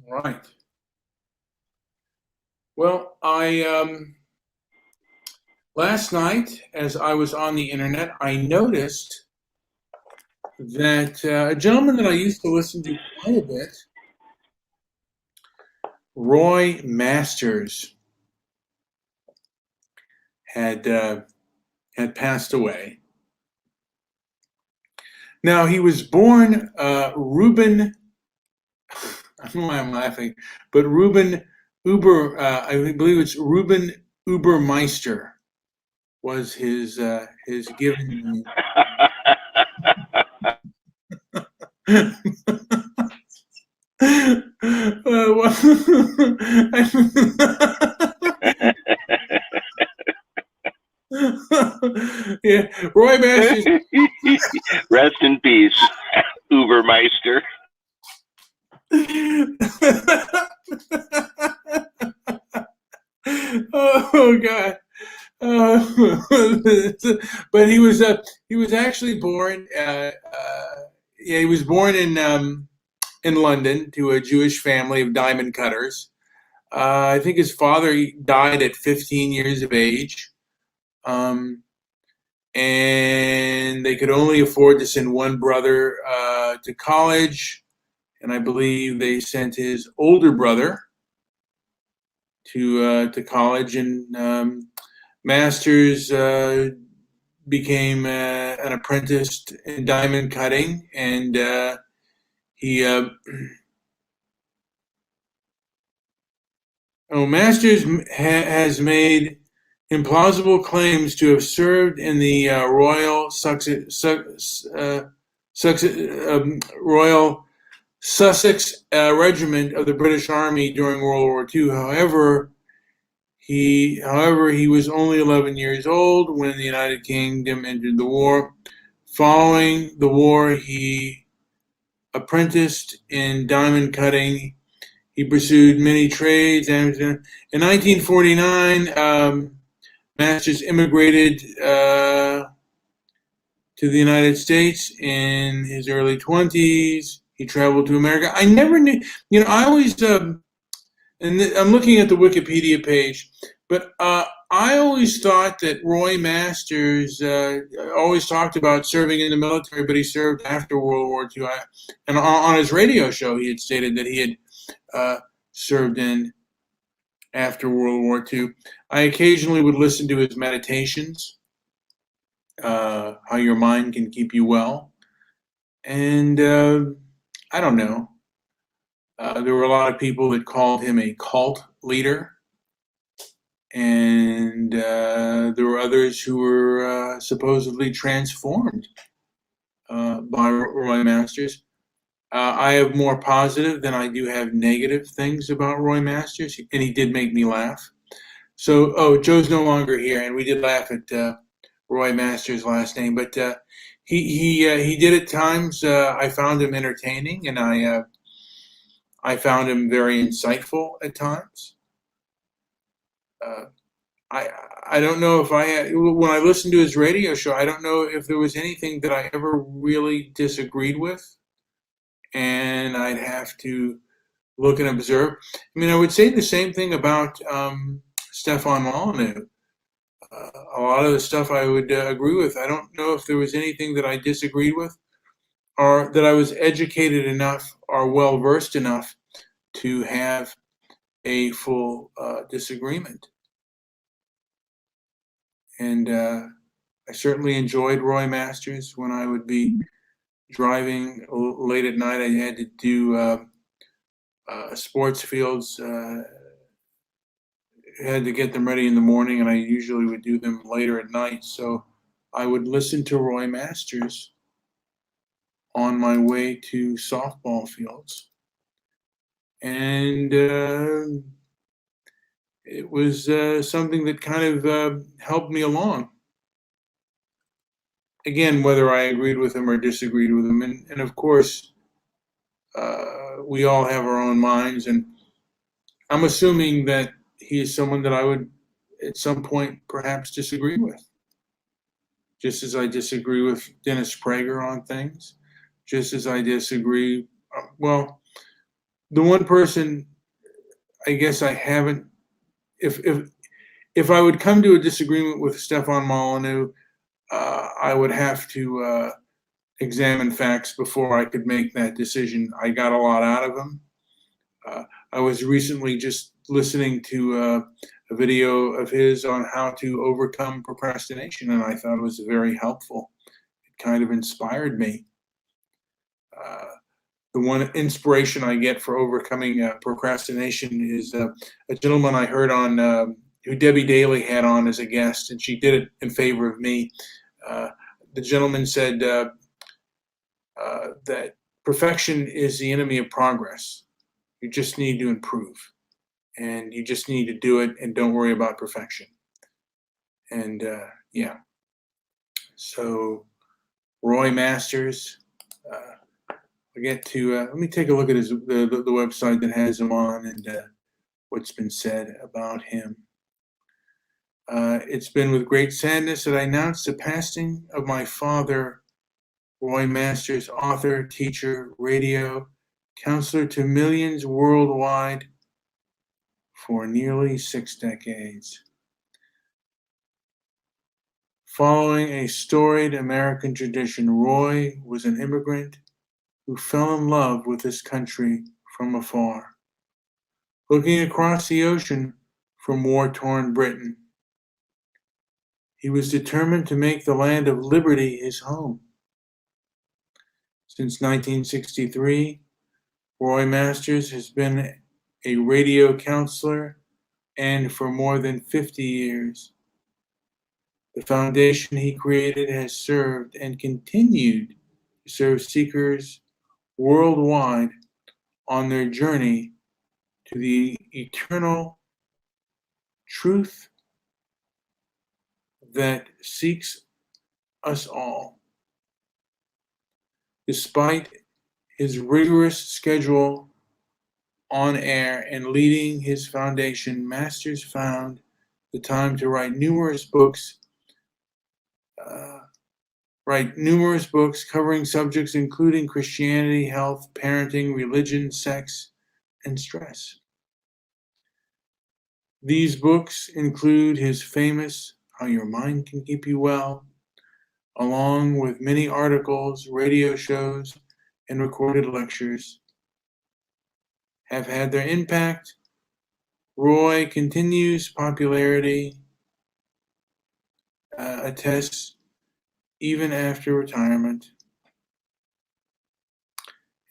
Right. Well, I last night, as I was on the internet, I noticed that a gentleman that I used to listen to quite a bit, Roy Masters, had had passed away. Now he was born Reuben. I don't know why I'm laughing, but Reuben Uber. I believe it's Reuben Ubermeister was his given name. Well, yeah, Roy Masters. Rest in peace, Ubermeister. Oh God. But he was actually born. Yeah, he was born in London to a Jewish family of diamond cutters. I think his father died at 15 years of age, um, and they could only afford to send one brother to college. And I believe they sent his older brother to college, and Masters became an apprentice in diamond cutting, and he Masters has made implausible claims to have served in the Royal Sussex Regiment of the British Army during World War II. However, he was only 11 years old when the United Kingdom entered the war. Following the war, he apprenticed in diamond cutting. He pursued many trades. And in 1949, Masters immigrated to the United States in his early 20s. He traveled to America. I never knew, I always, and I'm looking at the Wikipedia page, but I always thought that Roy Masters always talked about serving in the military, but he served after World War II. And on his radio show, he had stated that he had served in after World War II. I occasionally would listen to his meditations, how your mind can keep you well. And I don't know. There were a lot of people that called him a cult leader. And there were others who were supposedly transformed by Roy Masters. I have more positive than I do have negative things about Roy Masters, and he did make me laugh. So, Joe's no longer here, and we did laugh at Roy Masters' last name, but he did at times. I found him entertaining, and I found him very insightful at times. Uh, I don't know if when I listened to his radio show, I don't know if there was anything that I ever really disagreed with, and I'd have to look and observe. I mean, I would say the same thing about Stefan Molyneux. A lot of the stuff I would agree with. I don't know if there was anything that I disagreed with, or that I was educated enough or well versed enough to have a full disagreement. And I certainly enjoyed Roy Masters when I would be driving late at night. I had to do sports fields. Had to get them ready in the morning, and I usually would do them later at night. So I would listen to Roy Masters on my way to softball fields. And it was something that kind of helped me along. Again, whether I agreed with him or disagreed with him. And of course, we all have our own minds. And I'm assuming that he is someone that I would at some point perhaps disagree with. Just as I disagree with Dennis Prager on things, just as I disagree, well, The one person I guess I haven't, if I would come to a disagreement with Stefan Molyneux, I would have to examine facts before I could make that decision. I got a lot out of him. I was recently just listening to a video of his on how to overcome procrastination, and I thought it was very helpful. It kind of inspired me. The one inspiration I get for overcoming procrastination is a gentleman I heard on who Debbie Daly had on as a guest, and she did it in favor of me. The gentleman said that perfection is the enemy of progress. You just need to improve, and you just need to do it, and don't worry about perfection. And yeah, so Roy Masters. I get to let me take a look at the website that has him on and what's been said about him. It's been with great sadness that I announce the passing of my father, Roy Masters, author, teacher, radio, counselor to millions worldwide for nearly 6 decades. Following a storied American tradition, Roy was an immigrant who fell in love with his country from afar. Looking across the ocean from war-torn Britain, he was determined to make the land of liberty his home. Since 1963, Roy Masters has been a radio counselor, and for more than 50 years, the foundation he created has served and continued to serve seekers worldwide on their journey to the eternal truth that seeks us all. Despite his rigorous schedule on air and leading his foundation, Masters found the time to write numerous books covering subjects including Christianity, health, parenting, religion, sex, and stress. These books include his famous How Your Mind Can Keep You Well, along with many articles, radio shows, and recorded lectures have had their impact. Roy continues popularity attests even after retirement.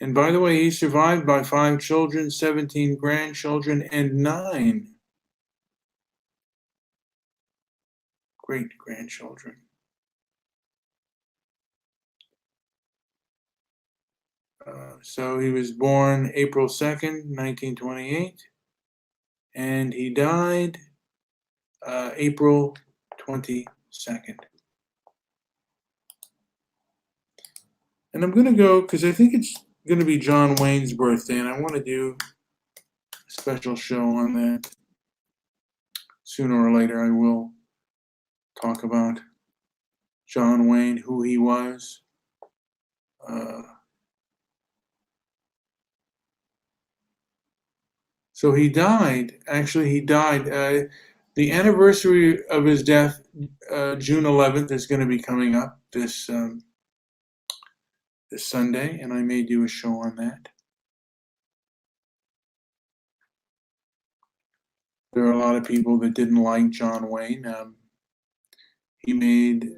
And by the way, he's survived by 5 children, 17 grandchildren, and 9 great-grandchildren. So he was born April 2nd, 1928, and he died April 22nd. And I'm going to go, because I think it's going to be John Wayne's birthday, and I want to do a special show on that. Sooner or later, I will talk about John Wayne, who he was. So he died. Actually, he died. The anniversary of his death, June 11th, is going to be coming up this Sunday, and I may do a show on that. There are a lot of people that didn't like John Wayne. He made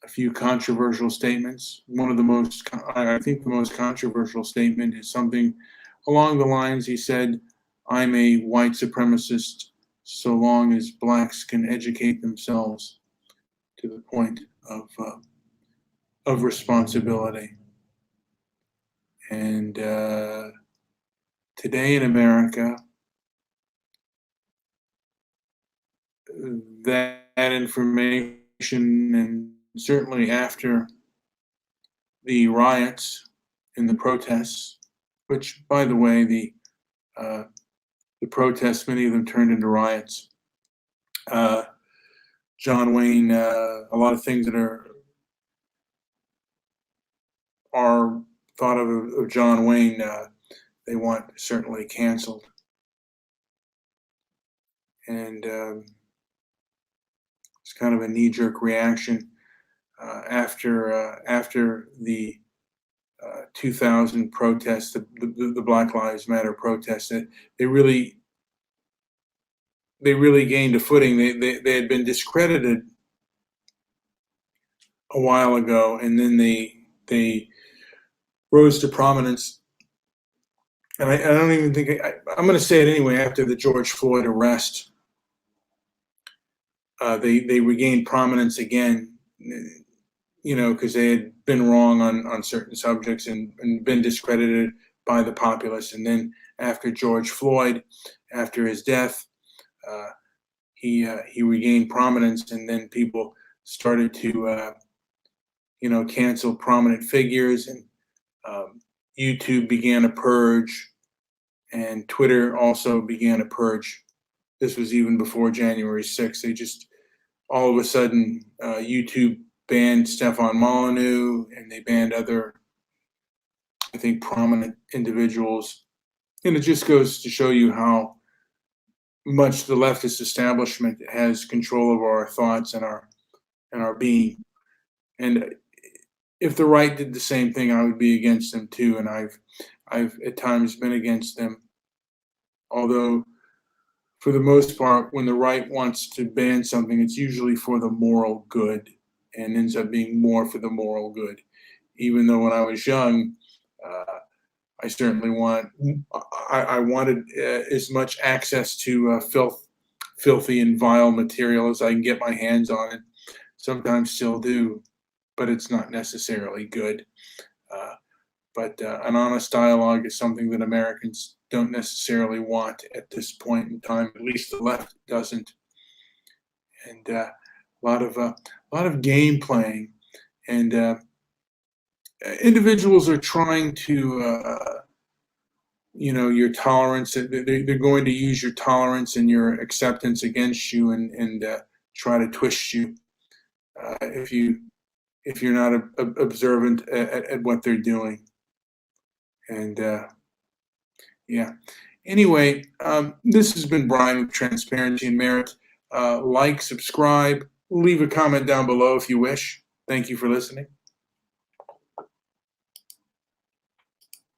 a few controversial statements. One of the most, I think the most controversial statement is something along the lines, he said, "I'm a white supremacist so long as blacks can educate themselves to the point of responsibility." And today in America, that information, and certainly after the riots and the protests, which, by the way, the protests, many of them turned into riots. John Wayne, a lot of things that are thought of John Wayne they want certainly canceled. And it's kind of a knee-jerk reaction after the 2000 protests, the Black Lives Matter protests. They really gained a footing. They had been discredited a while ago, and then they rose to prominence. And I don't even think I'm going to say it anyway. After the George Floyd arrest, they regained prominence again, because they had been wrong on certain subjects and been discredited by the populace. And then after George Floyd, after his death, he regained prominence, and then people started to cancel prominent figures, and YouTube began a purge, and Twitter also began a purge. This was even before January 6th. They just all of a sudden YouTube banned Stefan Molyneux, and they banned other, I think, prominent individuals. And it just goes to show you how much the leftist establishment has control over our thoughts and our being. And if the right did the same thing, I would be against them too. And I've at times been against them. Although, for the most part, when the right wants to ban something, it's usually for the moral good, and ends up being more for the moral good. Even though when I was young, I certainly I wanted as much access to filthy and vile material as I can get my hands on it. Sometimes still do, but it's not necessarily good. But an honest dialogue is something that Americans don't necessarily want at this point in time. At least the left doesn't. And a lot of game playing, and individuals are trying to, your tolerance. They're going to use your tolerance and your acceptance against you, and try to twist you if you're not observant at what they're doing. And yeah. Anyway, this has been Brian with Transparency and Merit. Like, subscribe, leave a comment down below if you wish. Thank you for listening.